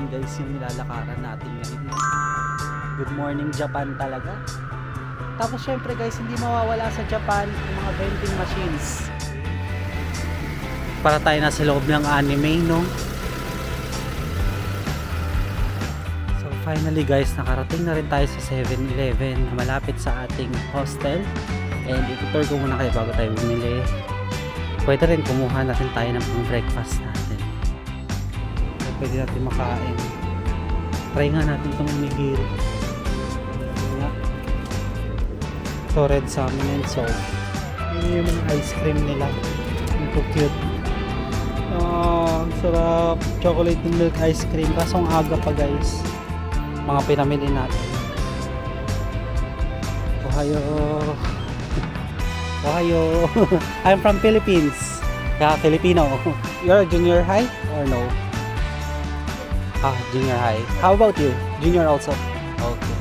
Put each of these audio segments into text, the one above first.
naman guys yung nilalakaran natin ngayon. Good morning Japan talaga. Tapos syempre guys, hindi mawawala sa Japan yung mga vending machines. Para tayo nasa loob ng anime, no? So finally guys, nakarating na rin tayo sa 7-Eleven na malapit sa ating hostel. And itutur ko muna kayo bago tayo bumili. Pwede rin kumuha natin tayo ng pang breakfast natin. So, pwede natin makain. Try nga natin itong onigiri. So red salmon and salt. Yun yung mga ice cream nila. Yung cute. Ang sarap. Chocolate and milk ice cream. Kaso ang aga pa guys. Mga pinamili natin. Ohayo. Ohayo. I'm from Philippines. Yeah, Filipino. You're a junior high or no? Junior high. How about you? Junior also? Okay.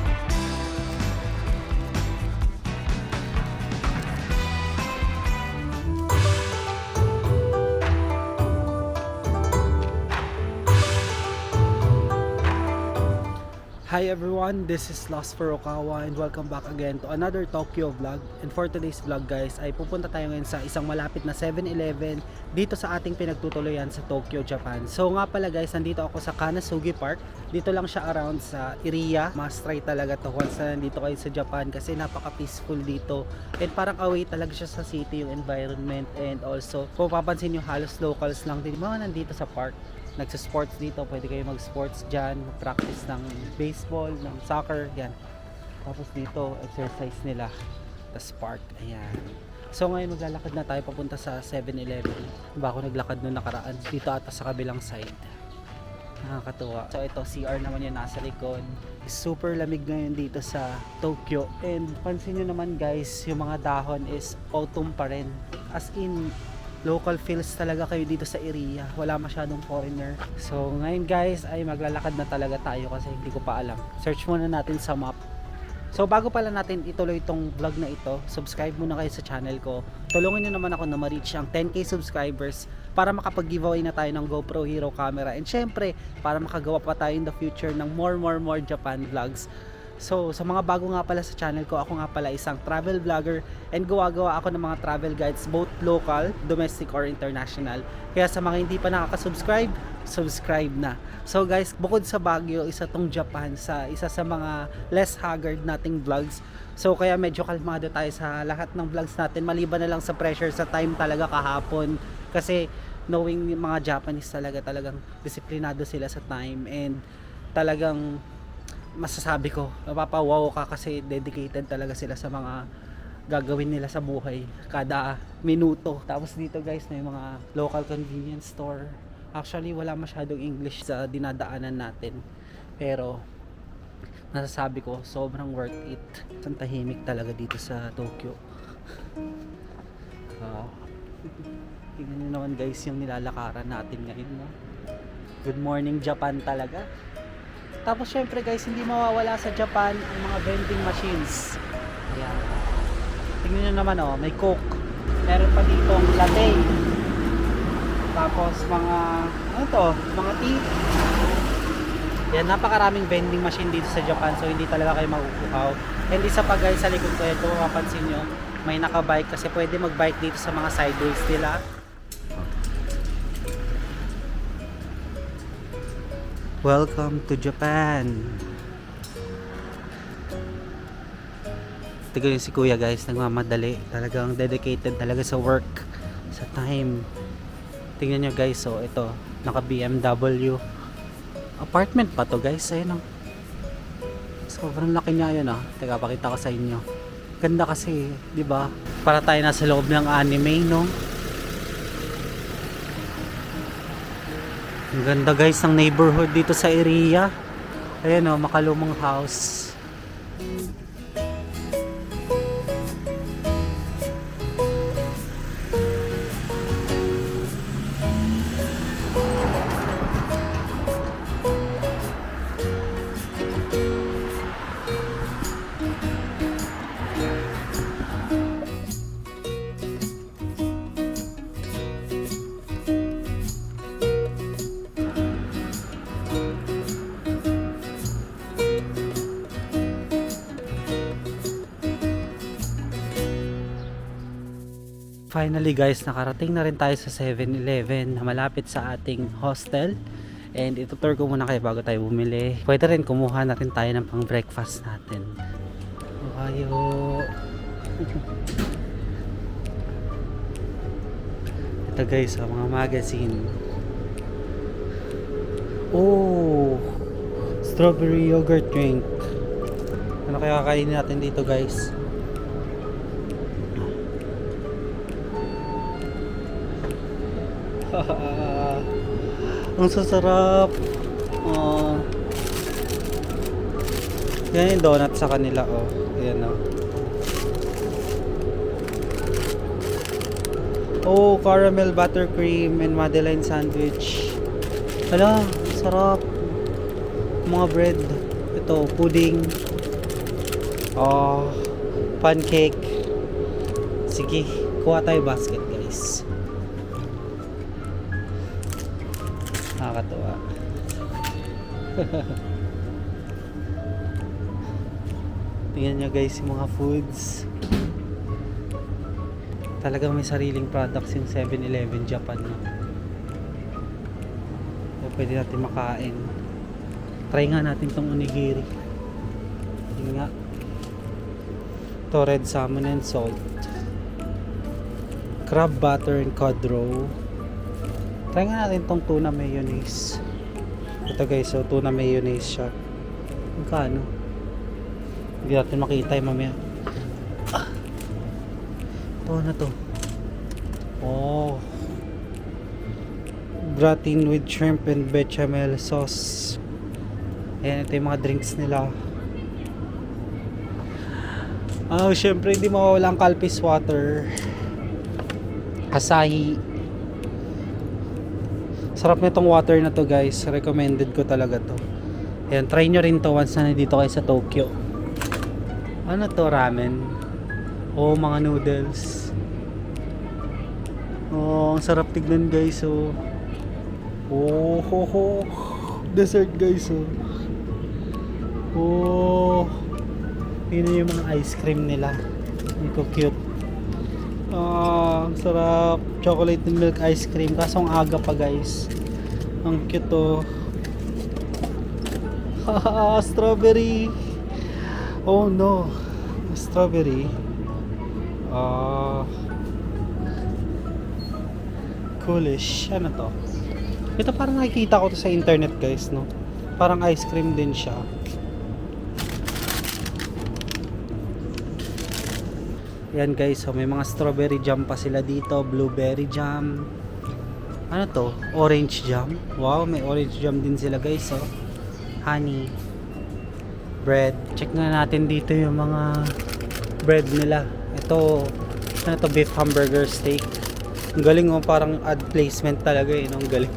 Hi everyone, this is Lost Furukawa and welcome back again to another Tokyo vlog. And for today's vlog guys, ay pupunta tayo ngayon sa isang malapit na 7-Eleven dito sa ating pinagtutuloyan sa Tokyo, Japan. So nga pala guys, nandito ako sa Kanasugi Park. Dito lang siya around sa area. Must try talaga to once na nandito kayo sa Japan kasi napaka peaceful dito. And parang away talaga siya sa city, yung environment. And also, kung papansin nyo, halos locals lang din mga nandito sa park. Nagsa-sports dito, pwede kayo mag-sports dyan, practice ng baseball, ng soccer, yan. Tapos dito, exercise nila, tas park, ayan. So ngayon maglalakad na tayo papunta sa 7-Eleven. Ba ako naglakad noong nakaraan, dito ata sa kabilang side. Nakakatuwa. So ito, CR naman yung nasa likod. Super lamig ngayon dito sa Tokyo. And pansin nyo naman guys, yung mga dahon is autumn pa rin. As in, local feels talaga kayo dito sa area. Wala masyadong foreigner. So ngayon guys ay maglalakad na talaga tayo kasi hindi ko pa alam. Search muna natin sa map. So bago pala natin ituloy itong vlog na ito, subscribe muna kayo sa channel ko. Tulungan nyo naman ako na ma-reach ang 10k subscribers para makapag-giveaway na tayo ng GoPro Hero camera. And syempre, para makagawa pa tayo in the future ng more Japan vlogs. So sa mga bago nga pala sa channel ko, ako nga pala isang travel vlogger and gawa ako ng mga travel guides both local, domestic or international. Kaya sa mga hindi pa nakaka-subscribe, subscribe na. So guys, bukod sa Baguio, isa tong Japan sa isa sa mga less haggard nating vlogs. So kaya medyo kalmado tayo sa lahat ng vlogs natin, maliban na lang sa pressure sa time talaga kahapon. Kasi knowing yung mga Japanese talagang disiplinado sila sa time and talagang masasabi ko, mapapawaw ka kasi dedicated talaga sila sa mga gagawin nila sa buhay kada minuto. Tapos dito guys na yung mga local convenience store. Actually wala masyadong English sa dinadaanan natin, pero nasasabi ko sobrang worth it. Ang tahimik talaga dito sa Tokyo. Tingnan nyo naman guys yung nilalakaran natin ngayon, no? Good morning Japan talaga. Tapos syempre guys, hindi mawawala sa Japan ang mga vending machines. Ayan. Tingnan nyo naman may Coke. Meron pa dito ang latte. Tapos mga mga tea. Yan, napakaraming vending machine dito sa Japan, so hindi talaga kayo makukuhaw. And isa pa guys, sa likod ko yan, kung mapapansin nyo, may nakabike kasi pwede magbike dito sa mga sideways nila. Welcome to Japan. Tignan yung si kuya guys, nagmamadali. Talagang dedicated talaga sa work, sa time. Tingnan nyo guys, so ito, naka BMW. Apartment pa to guys, ayun sobrang laki niya yun Teka, pakita ko sa inyo. Ganda kasi, di ba? Para tayo nasa loob ng anime, no? Ang ganda guys ng neighborhood dito sa area. Ayan makalumang house. Finally guys, nakarating na rin tayo sa 7-Eleven na malapit sa ating hostel. And itutur ko muna kayo bago tayo bumili. Pwede rin kumuha na rin tayo ng pang breakfast natin. Ohio. Ito guys, mga magazine. Oh, strawberry yogurt drink. Ano kaya kakainin natin dito guys? Ang sasarap. Yan yung donut sa kanila. Oh, ayan oh. Oh, caramel buttercream and Madeleine sandwich. Hala, sarap. Mga bread. Ito, pudding. Oh, pancake. Sige, kuha tayo basket guys. Nakakatuwa. Tingnan nyo guys yung mga foods. Talagang may sariling products yung 7-Eleven Japan, no? So, pwede natin makain. Try nga natin tong onigiri. Yun nga. Ito, red salmon and salt. Crab butter and cod roe. Try nga natin tong tuna mayonnaise. Ito guys, so tuna mayonnaise siya. Magkano? Hindi natin makita yung mamaya. Ito na to. Oh, gratin with shrimp and bechamel sauce. Ayan, ito yung mga drinks nila. Syempre hindi mawawala ang Calpis water. Asahi. Sarap na itong water na to guys. Recommended ko talaga to. Ayan, try nyo rin to once na nandito kayo sa Tokyo. Ano to, ramen? Oh, mga noodles. Oh, ang sarap tignan guys. Oh, oh, ho, ho. Dessert guys. Oh, oh. Tingnan yung mga ice cream nila. Ito cute. Ang sarap. Chocolate and milk ice cream. Kaso ang aga pa guys. Ang cute oh. Haha, strawberry. Oh no. Strawberry. Coolish. Ano to? Ito parang nakikita ko to sa internet guys, no? Parang ice cream din siya. Yan guys, so may mga strawberry jam pa sila dito, blueberry jam. Ano to? Orange jam. Wow, may orange jam din sila guys, oh. Honey. Bread. Check na natin dito yung mga bread nila. Ito, ano to, beef hamburger steak. Ang galing oh, parang ad placement talaga eh, no? Ang galing.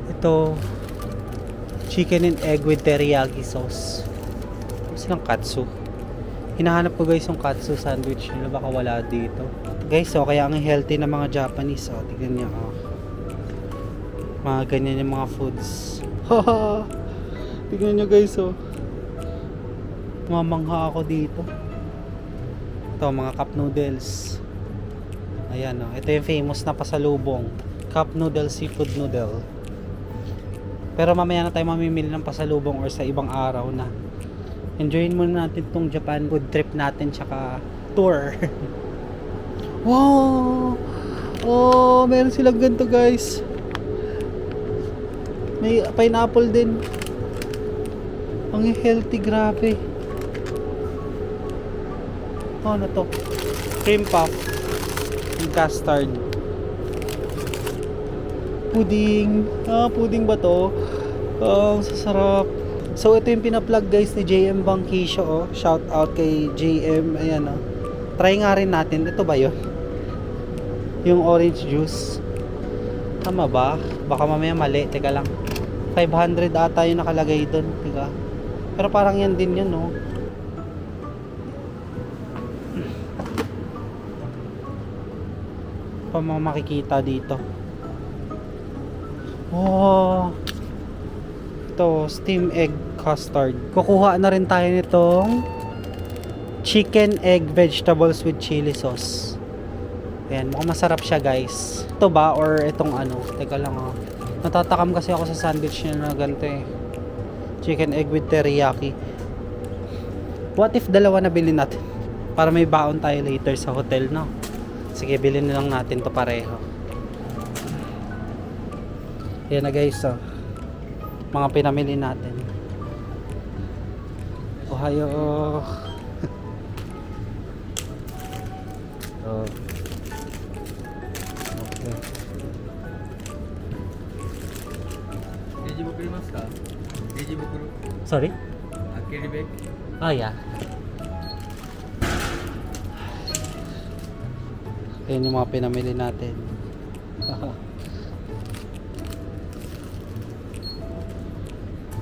Ito, chicken and egg with teriyaki sauce. Silang katsu. Hinahanap ko guys yung katsu sandwich nila, baka wala dito. Guys, so kaya ang healthy na mga Japanese, oh, tignan niyo oh. Mga ganyan yung mga foods. Haha. Tignan niyo guys, oh. Mamangha ako dito. Ito, mga cup noodles. Ayan oh. Ito yung famous na pasalubong. Cup noodle, seafood noodle. Pero mamaya na tayo mamimili ng pasalubong or sa ibang araw na. Enjoyin muna natin tong Japan food trip natin tsaka tour. Wow! Oh, meron silang ganito guys. May pineapple din. Ang healthy, grabe. Oh, ano to? Cream puff and custard. Pudding. Pudding ba to? Ang sasarap. So ito yung pina-plug guys ni JM Bangkisyo, oh. Shout out kay JM. Ayan oh. Try nga rin natin. Ito ba yun? Yung orange juice. Tama ba? Baka mamaya mali. Teka lang. 500 ata yung nakalagay doon. Teka. Pero parang yan din yun, no? Pa makikita dito. Oh. Ito, steam egg custard. Kukuha na rin tayo nitong chicken egg vegetables with chili sauce. Ayan, mukhang masarap siya guys. Ito ba or itong ano? Teka lang oh. Natatakam kasi ako sa sandwich niya na ganito eh. Chicken egg with teriyaki. What if dalawa na bilhin natin? Para may baon tayo later sa hotel, no? Sige, bilhin na lang natin to pareho. Ayan na guys, oh. Mga pinamili natin. Ohayo. Oh. Okay. レジ袋いますか？レジ袋 Sorry? 開けるべき Ah, yeah. Ayan yung mga pinamili natin.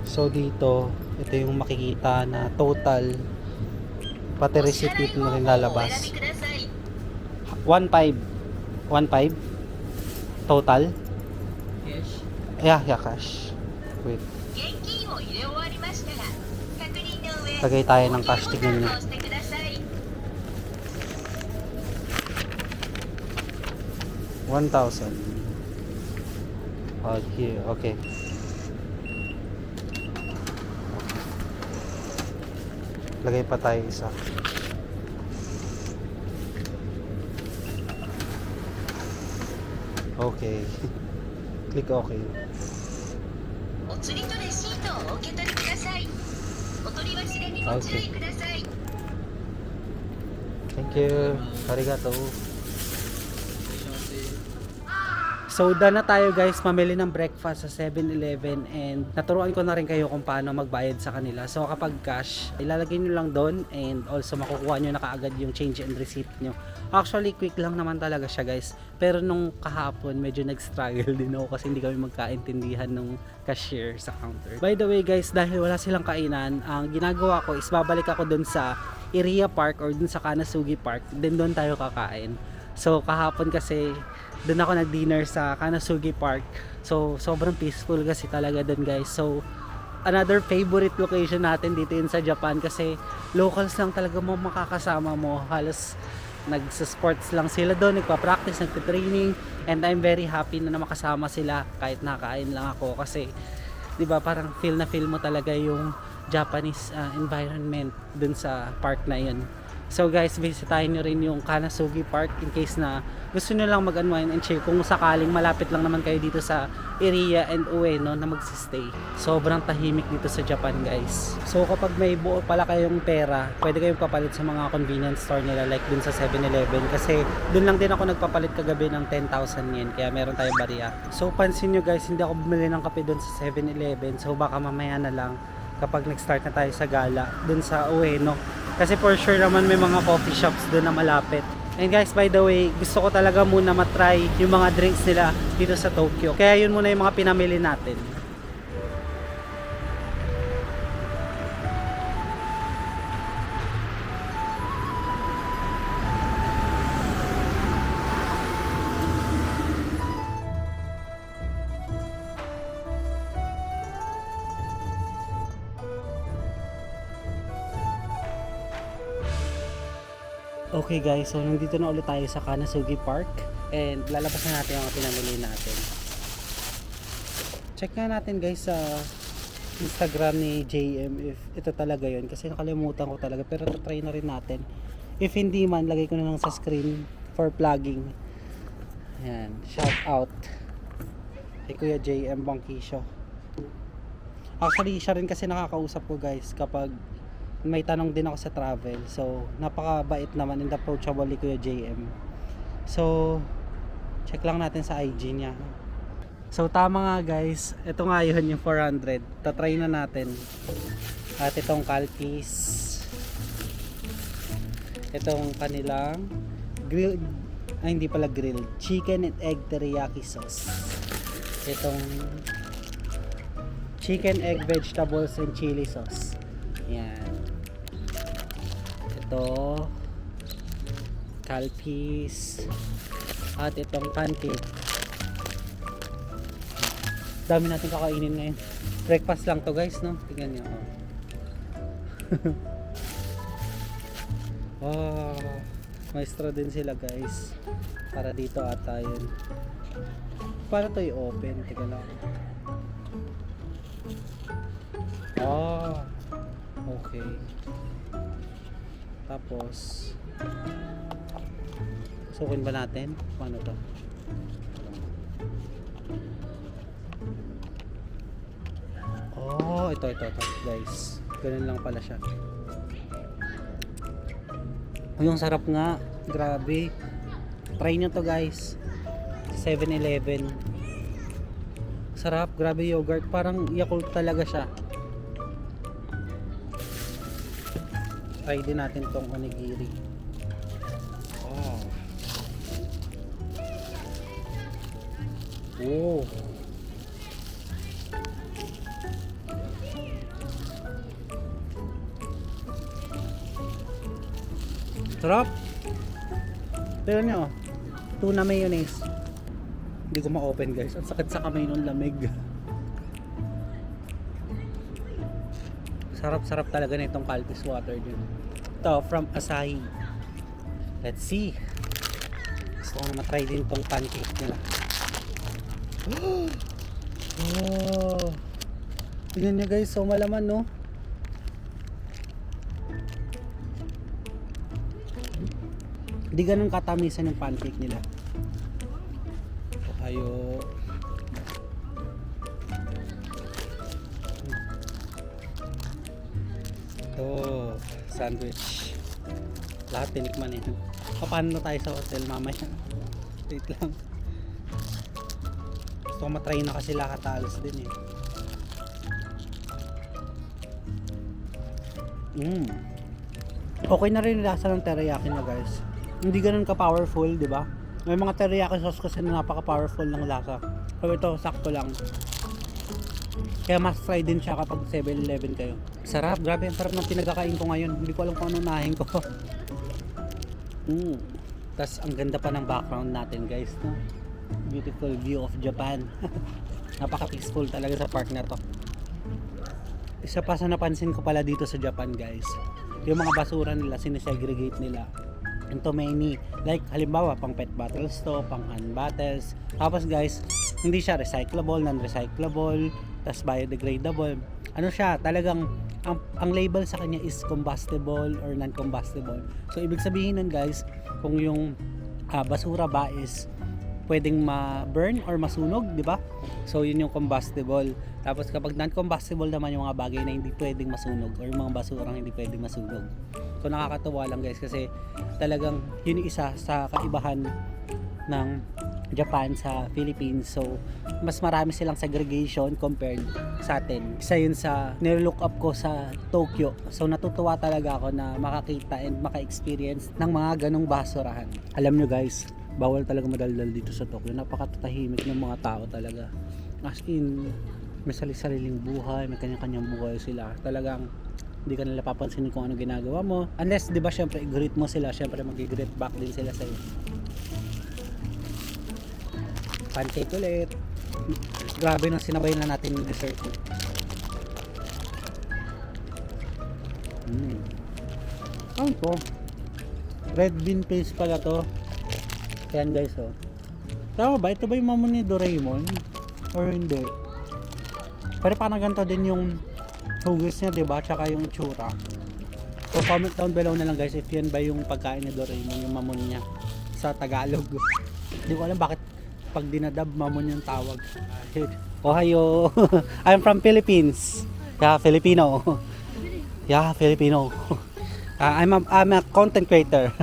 So dito, ito yung makikita na total pati receipt na rin lalabas. 1.5 1.5 total? よし Yeah, cash. Wait. Lagay tayo ng cash, tignan nyo. 1,000. Oh, here, okay. Lagay pa tayo isa. Okay. Click okay. Okay. Thank you. Arigato. So done na tayo guys, mamili ng breakfast sa 7-Eleven and naturuan ko na rin kayo kung paano magbayad sa kanila. So kapag cash, ilalagay nyo lang doon and also makukuha nyo na kaagad yung change and receipt nyo. Actually quick lang naman talaga siya guys, pero nung kahapon medyo nag-struggle din ako kasi hindi kami magkaintindihan nung cashier sa counter. By the way guys, dahil wala silang kainan, ang ginagawa ko is babalik ako doon sa Iriya Park or doon sa Kanasugi Park, then doon tayo kakain. So kahapon kasi doon ako nag-dinner sa Kanasugi Park. So sobrang peaceful kasi talaga doon guys. So another favorite location natin dito yun sa Japan kasi locals lang talaga mo makakasama mo. Halos nagsa-sports lang sila doon, nagpa-practice, nagpa-training, and I'm very happy na makasama sila kahit nakain lang ako kasi 'di ba parang feel mo talaga yung Japanese environment doon sa park na 'yon. So guys, visitahin nyo rin yung Kanasugi Park in case na gusto nyo lang mag-unwind and chill. Kung sakaling malapit lang naman kayo dito sa Iriya and Ueno na magsistay. Sobrang tahimik dito sa Japan guys. So kapag may buo pala kayong pera, pwede kayong papalit sa mga convenience store nila like dun sa 7-Eleven. Kasi dun lang din ako nagpapalit kagabi ng 10,000 yen. Kaya meron tayong bariya. So pansin nyo guys, hindi ako bumili ng kape dun sa 7-Eleven. So baka mamaya na lang kapag nag-start na tayo sa gala dun sa Ueno. Kasi for sure naman may mga coffee shops doon na malapit. And guys, by the way, gusto ko talaga muna matry yung mga drinks nila dito sa Tokyo. Kaya yun muna yung mga pinamili natin. Okay guys, so nandito na ulit tayo sa Kanasugi Park and lalabas na natin ang pinamili natin. Check nga natin guys sa Instagram ni JM if ito talaga yun kasi nakalimutan ko talaga, pero try na rin natin. If hindi man, lagay ko na lang sa screen for plugging. Ayan, shout out kay Kuya JM Bangkisyo. Actually siya rin kasi nakakausap ko guys kapag may tanong din ako sa travel. So napakabait naman and approachable ni Kuya JM. So check lang natin sa IG niya. So tama nga guys, ito nga yun yung 400. Tatry na natin. At itong Calpis, itong kanilang grilled, ay hindi pala grilled, chicken and egg teriyaki sauce. Itong chicken, egg, vegetables and chili sauce. Yan. Ito Calpis at itong pancake. Dami natin kakainin ngayon. Breakfast lang to guys, no? Tingnan nyo. Oh. May straw din sila guys. Para dito ata yun. Para to i-open. Teka lang. Ah, okay. Tapos sukin ba natin? Paano to? Oh, ito guys. Ganun lang pala siya. Yung sarap nga. Grabe. Try nyo to guys. 7-Eleven. Sarap. Grabe yogurt. Parang Yakult talaga siya. Try din natin tong onigiri. Oh. Oh. Sarap. Tignan nyo. Tuna mayonnaise. Hindi ko ma-open guys. Ang sakit sa kamay nung lamig. Sarap-sarap talaga na itong Calpis water din. Ito from Asahi. Let's see. Gusto ko na matry din itong pancake nila. Oh. Tignan nyo guys. So malaman no. Hindi ganun katamisan yung pancake nila. Tayo. Ito, sandwich. Lahat tinikman eh. Paano na tayo sa hotel mamaya? Wait lang. Gusto ko matry na kasi lahat halos din eh. Okay na rin yung lasa ng teriyaki na guys. Hindi ganun ka-powerful, di ba? May mga teriyaki sauce kasi na napaka-powerful ng lasa. Pero ito, sakto lang. Kaya mas try din siya kapag 7-Eleven kayo. Sarap, grabe, ang sarap ng pinagkakain ko ngayon. Hindi ko alam kung anong nahin ko. Tapos ang ganda pa ng background natin guys, no? Beautiful view of Japan. Napaka-peaceful talaga sa park na to. Isa pa sa napansin ko pala dito sa Japan guys, yung mga basura nila, sinesegregate nila into many, like halimbawa pang pet bottles to, pang hand bottles. Tapos guys, hindi siya recyclable, non-recyclable, tas biodegradable. Ano siya, talagang ang label sa kanya is combustible or non-combustible. So ibig sabihin nun guys, kung yung basura ba is pwedeng ma-burn or masunog, di ba? So yun yung combustible. Tapos kapag non-combustible naman yung mga bagay na hindi pwedeng masunog or yung mga basurang hindi pwedeng masunog. So nakakatuwa lang guys kasi talagang yun yung isa sa kaibahan ng Japan sa Philippines. So mas marami silang segregation compared sa atin. Isa yun sa nilook up ko sa Tokyo. So natutuwa talaga ako na makakita and maka-experience ng mga ganong basurahan. Alam nyo guys, bawal talaga madaldal dito sa Tokyo. Napakatahimik ng mga tao talaga. As in, may sariling buhay, may kanya-kanyang buhay sila. Talagang hindi ka nila papansinin kung ano ginagawa mo. Unless, di ba, syempre, i-greet mo sila. Syempre, mag-greet back din sila sa'yo. Pancake ulit. Grabe na sinabay na natin yung dessert. Ano to? Red bean paste pala to. Ayan guys, oh. Tama ba? Ito ba yung mamon ni Doraemon? Or hindi? Pero parang ganito din yung hugis niya, diba? Tsaka yung itsura. So comment down below na lang guys if yan ba yung pagkain ni Doraemon, yung mamon niya sa Tagalog. Hindi ko alam bakit pag dinadab mamon yung tawag. Ohayo. I'm from Philippines. Yeah, Filipino. Yeah, Filipino. I'm a content creator.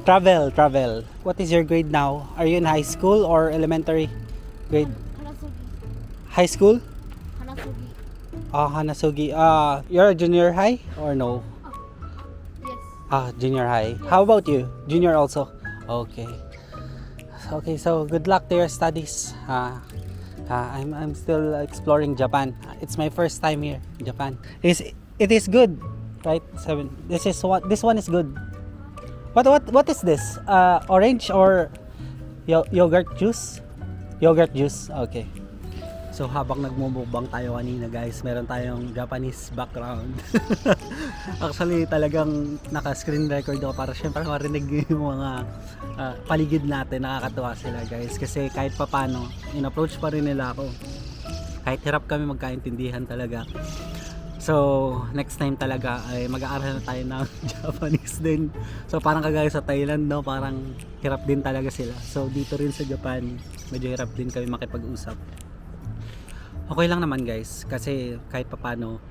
Travel. What is your grade now? Are you in high school or elementary grade? Hanasugi. High school? Hanasugi. Hanasugi. You're a junior high or no? Yes. Junior high. How about you? Junior also? Okay. Okay, so good luck to your studies. I'm still exploring Japan. It's my first time here in Japan. It is good, right? This one is good. What is this? Orange or yogurt juice? Yogurt juice. Okay. So habang nagmumukbang tayo kanina guys, meron tayong Japanese background. Actually talagang naka-screen record ako para syempre marinig yung mga paligid natin. Nakakatuwa sila guys kasi kahit papano in-approach pa rin nila ako. Kahit hirap kami magkaintindihan talaga. So next time talaga ay mag-aaral na tayo ng Japanese din. So parang kagaya sa Thailand, no, parang hirap din talaga sila. So dito rin sa Japan medyo hirap din kami makipag-usap. Okay lang naman guys kasi kahit papano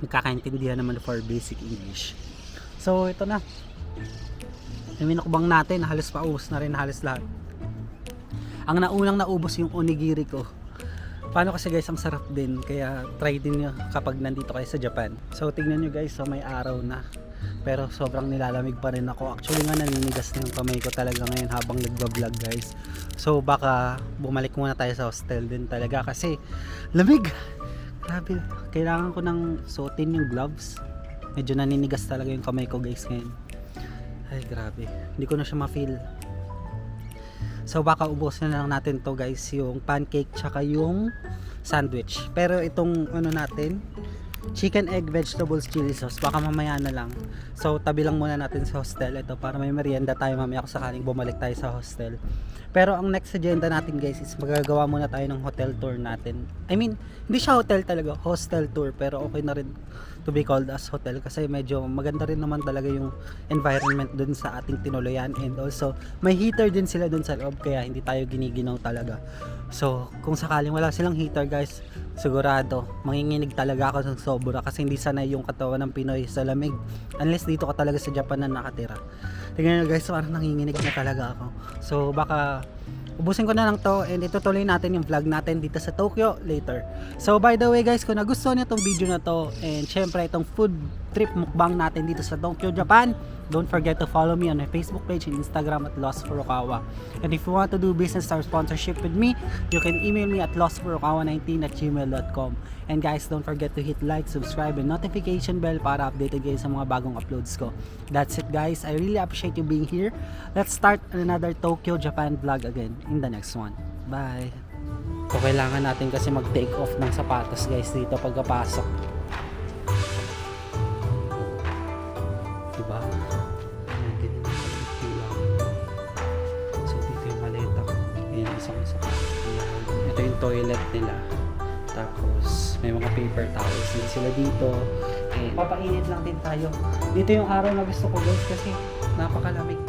nagkakaintindihan naman for basic English. So ito na, yung minukbang natin halos paubos na rin halos lahat. Ang naunang naubos yung onigiri ko. Paano kasi guys, ang sarap din, kaya try din nyo kapag nandito kayo sa Japan. So tingnan nyo guys, so may araw na pero sobrang nilalamig pa rin ako. Actually nga naninigas na yung kamay ko talaga ngayon habang nagbablog guys. So baka bumalik muna tayo sa hostel din talaga kasi lamig. Grabe, kailangan ko nang suotin yung gloves. Medyo naninigas talaga yung kamay ko guys ngayon. Ay grabe, hindi ko na siya ma-feel. So baka ubusin na lang natin to guys, yung pancake tsaka yung sandwich. Pero itong ano natin, chicken, egg, vegetables, chili sauce, baka mamaya na lang. So tabi lang muna natin sa hostel ito para may merienda tayo mamaya kung sakaling bumalik tayo sa hostel. Pero ang next agenda natin guys is magagawa muna tayo ng hotel tour natin. I mean, hindi siya hotel talaga, hostel tour, pero okay na rin to be called as hotel kasi medyo maganda rin naman talaga yung environment dun sa ating tinuluyan, and also may heater din sila dun sa loob kaya hindi tayo giniginaw talaga. So kung sakaling wala silang heater guys, sigurado manginginig talaga ako ng sobra kasi hindi sanay yung katawan ng Pinoy sa lamig, unless dito ka talaga sa Japan na nakatira. Tingnan nyo guys, parang nanginginig na talaga ako. So baka ubusin ko na lang to and itutuloy natin yung vlog natin dito sa Tokyo later. So by the way guys, kung nagustuhan niyo tong video na to and syempre itong food trip mukbang natin dito sa Tokyo, Japan, don't forget to follow me on my Facebook page and Instagram at Lost Furukawa. And if you want to do business or sponsorship with me, you can email me at lostfurukawa19@gmail.com. And guys, don't forget to hit like, subscribe, and notification bell para updated kayo sa mga bagong uploads ko. That's it guys, I really appreciate you being here. Let's start another Tokyo, Japan vlog again in the next one. Bye! So kailangan natin kasi mag-take off ng sapatos guys dito pagkapasok. Diba? Ayan, ganyan yung lang. So dito yung maleta ko. Ayan, isang-isa pa. Ayan. Ito yung toilet nila. Tapos may mga paper towels din sila dito. And papainit lang din tayo. Dito yung araw na gusto ko guys kasi napakalamig.